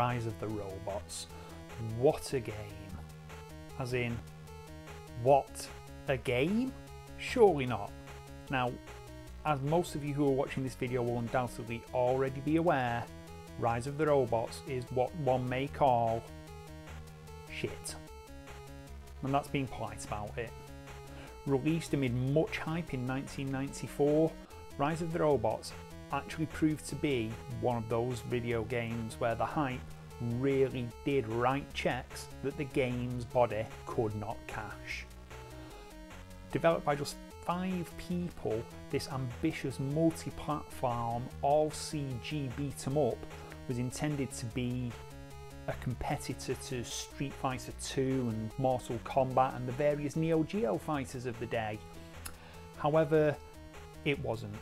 Rise of the Robots. What a game. As in, what? A game? Surely not. Now, as most of you who are watching this video will undoubtedly already be aware, Rise of the Robots is what one may call shit. And that's being polite about it. Released amid much hype in 1994, Rise of the Robots actually proved to be one of those video games where the hype really did write checks that the game's body could not cash. Developed by just 5 people, this ambitious multi-platform all-CG beat-em-up was intended to be a competitor to Street Fighter 2 and Mortal Kombat and the various Neo Geo fighters of the day. However, it wasn't.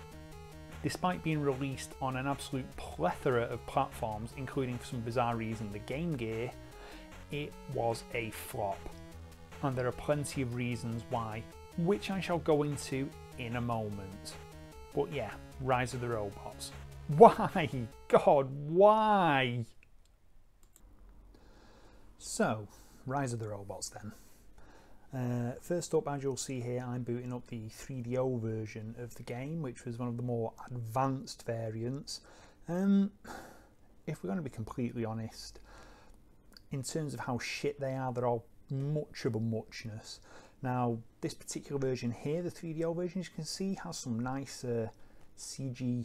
Despite being released on an absolute plethora of platforms, including for some bizarre reason the Game Gear, it was a flop. And there are plenty of reasons why, which I shall go into in a moment. But yeah, Rise of the Robots. Why? God, why? So, Rise of the Robots then. First up, as you'll see here, I'm booting up the 3DO version of the game, which was one of the more advanced variants. If we're going to be completely honest, in terms of how shit they are, they're all much of a muchness. Now, this particular version here, the 3DO version, as you can see, has some nice CG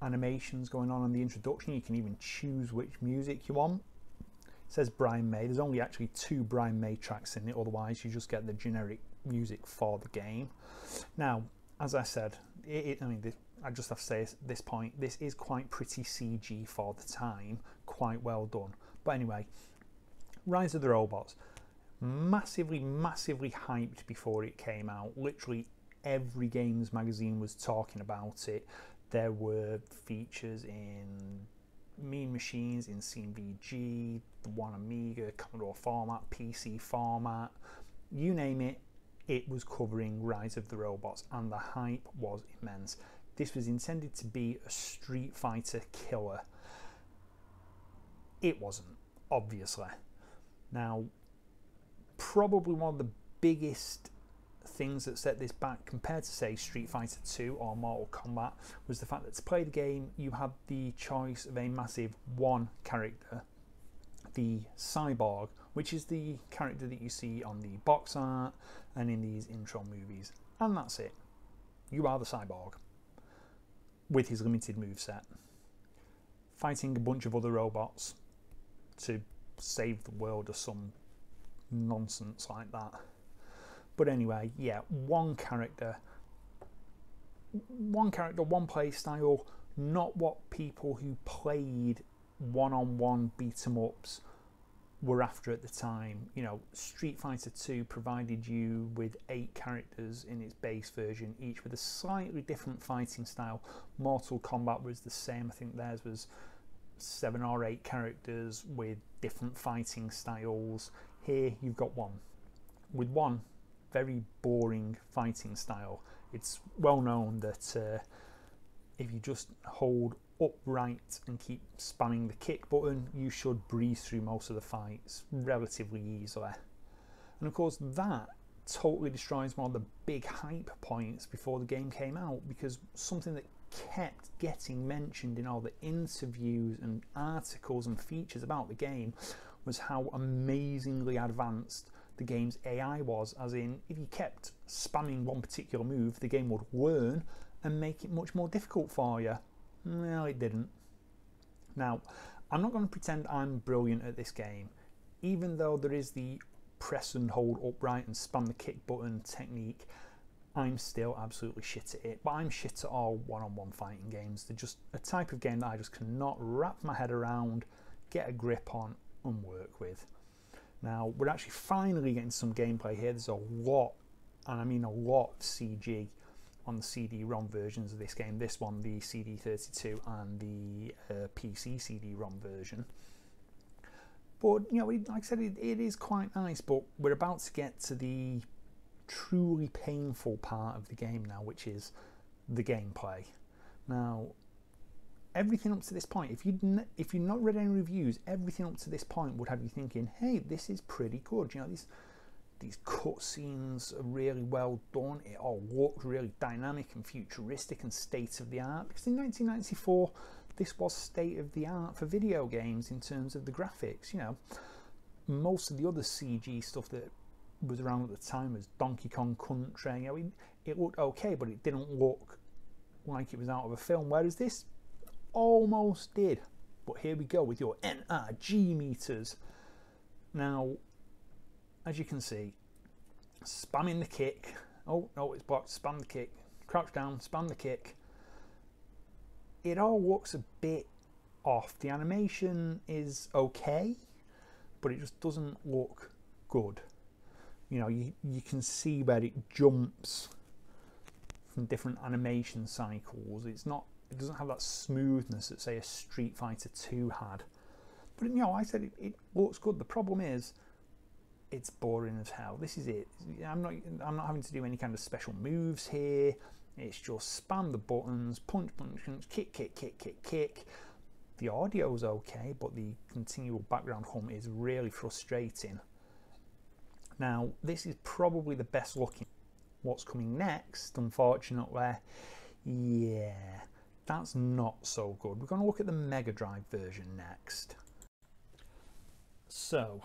animations going on in the introduction. You can even choose which music you want. It says Brian May. There's only actually 2 Brian May tracks in it, otherwise you just get the generic music for the game. Now, as I said, I just have to say at this point, this is quite pretty CG for the time, quite well done. But anyway, Rise of the Robots, massively hyped before it came out. Literally every games magazine was talking about it. There were features in Mean Machines, in CVG, the One Amiga, Commodore format, PC format, you name it, it was covering Rise of the Robots, and the hype was immense. This was intended to be a Street Fighter killer. It wasn't, obviously. Now, probably one of the biggest things that set this back compared to, say, Street Fighter 2 or Mortal Kombat was the fact that to play the game you had the choice of a massive one character, the Cyborg, which is the character that you see on the box art and in these intro movies, and that's it. You are the Cyborg with his limited moveset, fighting a bunch of other robots to save the world or some nonsense like that. But anyway, yeah, one character, one play style, not what people who played one-on-one beat-em-ups were after at the time. You know, Street Fighter 2 provided you with 8 characters in its base version, each with a slightly different fighting style. Mortal Kombat was the same. I think theirs was 7 or 8 characters with different fighting styles. Here you've got one, with one very boring fighting style. It's well known that if you just hold upright and keep spamming the kick button, you should breeze through most of the fights relatively easily. And of course that totally destroys one of the big hype points before the game came out, because something that kept getting mentioned in all the interviews and articles and features about the game was how amazingly advanced the game's AI was, as in if you kept spamming one particular move the game would learn and make it much more difficult for you. Well, it didn't. Now, I'm not going to pretend I'm brilliant at this game, even though there is the press and hold upright and spam the kick button technique. I'm still absolutely shit at it, but I'm shit at all one-on-one fighting games. They're just a type of game that I just cannot wrap my head around, get a grip on and work with. Now, we're actually finally getting some gameplay here. There's a lot, and I mean a lot, of CG on the CD-ROM versions of this game. This one, the CD32, and the PC CD-ROM version. But, you know, like I said, it is quite nice, but we're about to get to the truly painful part of the game now, which is the gameplay. Now, everything up to this point, if you've not read any reviews, everything up to this point would have you thinking, hey, this is pretty good. You know, these cutscenes are really well done. It all looked really dynamic and futuristic and state of the art, because in 1994 this was state of the art for video games in terms of the graphics. You know, most of the other CG stuff that was around at the time was Donkey Kong Country. You know, it looked okay, but it didn't look like it was out of a film, whereas this almost did. But here we go with your NRG meters. Now, as you can see, spamming the kick. Oh no, it's blocked. Spam the kick. Crouch down, spam the kick. It all looks a bit off. The animation is okay, but it just doesn't look good. You know, you can see where it jumps from different animation cycles. It doesn't have that smoothness that, say, a Street Fighter 2 had. But you know, I said it looks good. The problem is, it's boring as hell. This is it. I'm not having to do any kind of special moves here. It's just spam the buttons, punch, punch, punch, kick, kick, kick, kick, kick. The audio's okay, but the continual background hum is really frustrating. Now, this is probably the best looking. What's coming next, unfortunately, yeah, that's not so good. We're going to look at the Mega Drive version next. So,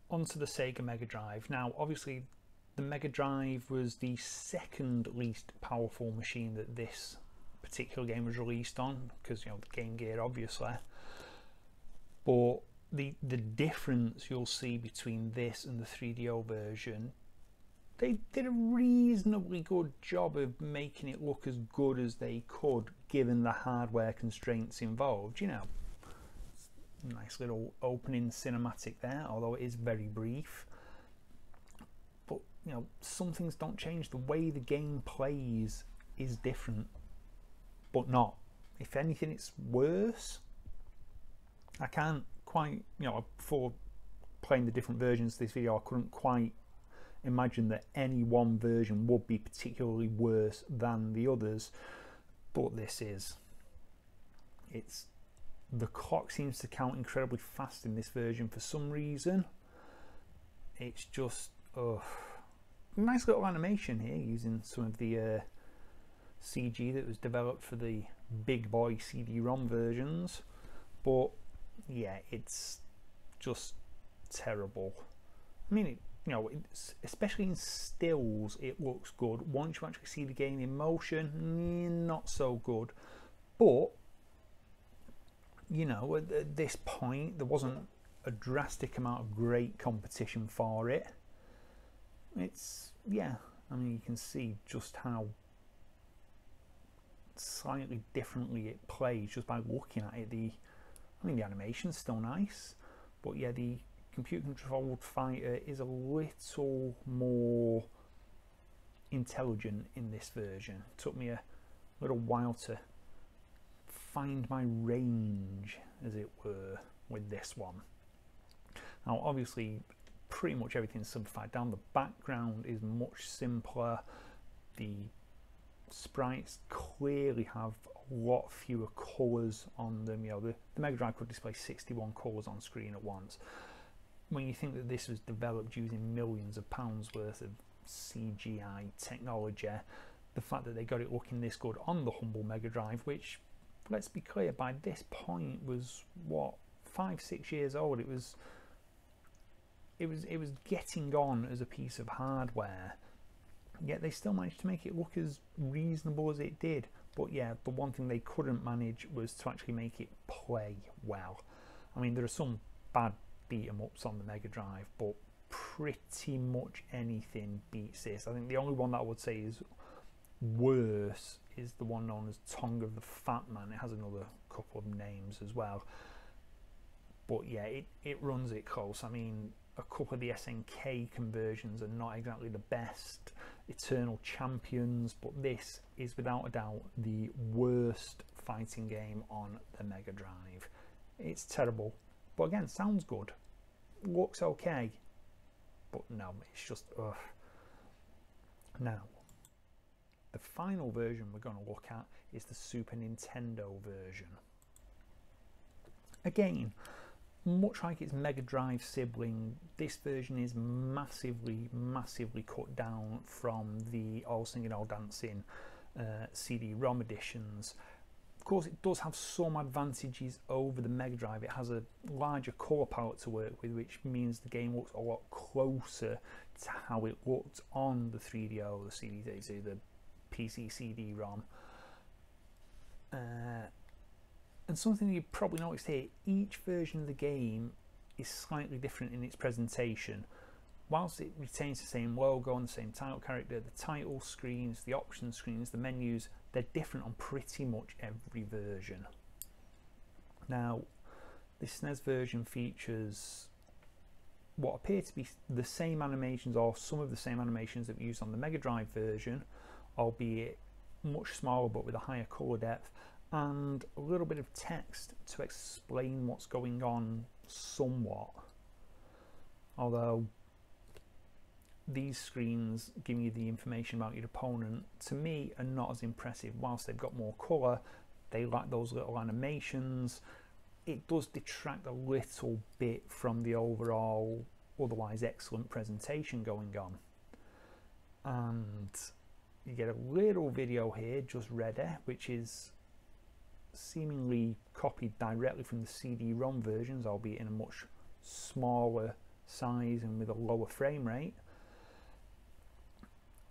onto the Sega Mega Drive. Now, obviously, the Mega Drive was the second least powerful machine that this particular game was released on, because, you know, the Game Gear, obviously. But the difference you'll see between this and the 3DO version, they did a reasonably good job of making it look as good as they could, given the hardware constraints involved. You know, nice little opening cinematic there, although it is very brief. But, you know, some things don't change. The way the game plays is different, but not. If anything, it's worse. I can't quite, you know, before playing the different versions of this video, I couldn't quite imagine that any one version would be particularly worse than the others, but this is. The clock seems to count incredibly fast in this version for some reason. It's just nice little animation here using some of the CG that was developed for the big boy CD-ROM versions, but yeah, it's just terrible. I mean, you know, especially in stills, it looks good. Once you actually see the game in motion, not so good. But, you know, at this point, there wasn't a drastic amount of great competition for it. It's, yeah, I mean, you can see just how slightly differently it plays just by looking at it. I mean, the animation's still nice, but yeah, the computer-controlled fighter is a little more intelligent in this version. It took me a little while to find my range, as it were, with this one. Now, obviously, pretty much everything's simplified down. The background is much simpler. The sprites clearly have a lot fewer colours on them. You know, the Mega Drive could display 61 colours on screen at once. When you think that this was developed using millions of pounds worth of CGI technology, the fact that they got it looking this good on the humble Mega Drive, which, let's be clear, by this point was what, 5-6 years old. It was getting on as a piece of hardware, yet they still managed to make it look as reasonable as it did. But yeah, the one thing they couldn't manage was to actually make it play well. I mean, there are some bad beat-em-ups on the Mega Drive, but pretty much anything beats this. I think the only one that I would say is worse is the one known as Tongue of the Fat Man. It has another couple of names as well, but yeah, it runs it close. I mean, a couple of the SNK conversions are not exactly the best Eternal Champions, but this is without a doubt the worst fighting game on the Mega Drive. It's terrible, but again, sounds good, looks okay, but no, it's just ugh. Now, the final version we're going to look at is the Super Nintendo version. Again, much like its Mega Drive sibling, this version is massively cut down from the All Singing All Dancing CD-ROM editions. Of course, it does have some advantages over the Mega Drive. It has a larger colour palette to work with, which means the game looks a lot closer to how it looked on the 3DO, the CD-DAISY, the PC CD-ROM. And something you've probably noticed here, each version of the game is slightly different in its presentation. Whilst it retains the same logo and the same title character, the title screens, the option screens, the menus, they're different on pretty much every version. Now, this SNES version features what appear to be the same animations, or some of the same animations that we used on the Mega Drive version, albeit much smaller but with a higher colour depth, and a little bit of text to explain what's going on somewhat. Although these screens giving you the information about your opponent, to me, are not as impressive. Whilst they've got more colour, they lack those little animations. It does detract a little bit from the overall otherwise excellent presentation going on. And you get a little video here just ready, which is seemingly copied directly from the CD-ROM versions, albeit in a much smaller size and with a lower frame rate.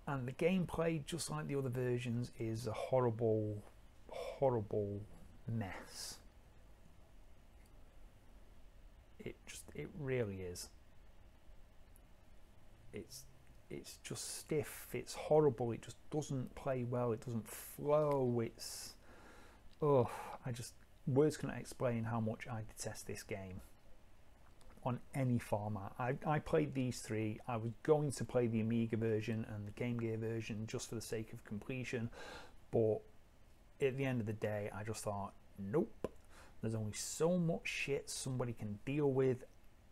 And the gameplay, just like the other versions, is a horrible mess. It really is. It's just stiff, it's horrible, it just doesn't play well, it doesn't flow, words cannot explain how much I detest this game on any format. I played these three. I was going to play the Amiga version and the Game Gear version just for the sake of completion, but at the end of the day I just thought, nope, there's only so much shit somebody can deal with,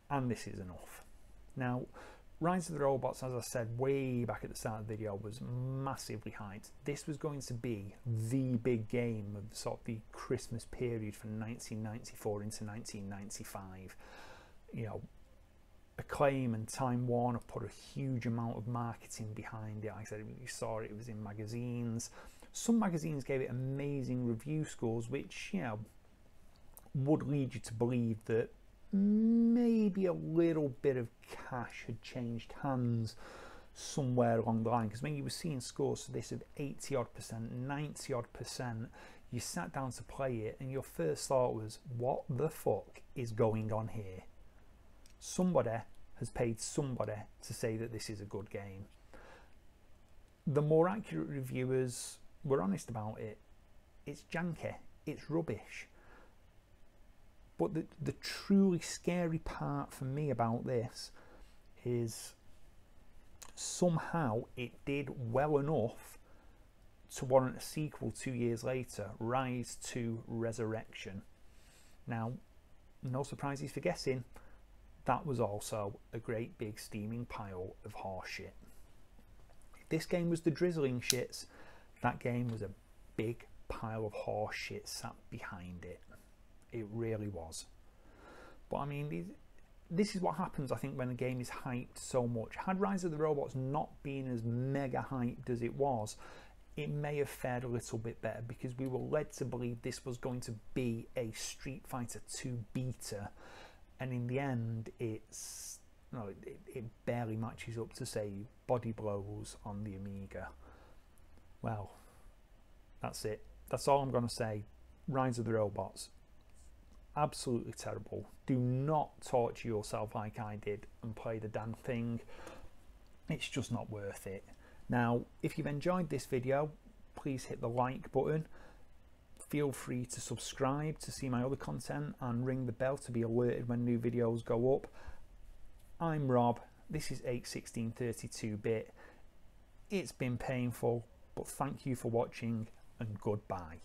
and this is enough. Now, Rise of the Robots, as I said way back at the start of the video, was massively hyped. This was going to be the big game of sort of the Christmas period from 1994 into 1995. You know, Acclaim and Time Warner put a huge amount of marketing behind it. Like I said, you saw it was in magazines. Some magazines gave it amazing review scores, which, you know, would lead you to believe that maybe a little bit of cash had changed hands somewhere along the line, because when you were seeing scores for this of 80 odd percent, 90 odd percent, you sat down to play it and your first thought was, what the fuck is going on here? Somebody has paid somebody to say that this is a good game. The more accurate reviewers were honest about it. It's janky, it's rubbish. But the truly scary part for me about this is somehow it did well enough to warrant a sequel 2 years later, Rise to Resurrection. Now, no surprises for guessing, that was also a great big steaming pile of horseshit. If this game was the drizzling shits, that game was a big pile of horseshit sat behind it. It really was. But I mean, this is what happens, I think, when a game is hyped so much. Had Rise of the Robots not been as mega hyped as it was, it may have fared a little bit better, because we were led to believe this was going to be a Street Fighter 2 beta, and in the end it barely matches up to, say, Body Blows on the Amiga. Well, that's it. That's all I'm going to say. Rise of the Robots, absolutely terrible. Do not torture yourself like I did and play the damn thing. It's just not worth it. Now, if you've enjoyed this video, please hit the like button. Feel free to subscribe to see my other content and ring the bell to be alerted when new videos go up. I'm Rob. This is 81632-bit. It's been painful, but thank you for watching, and goodbye.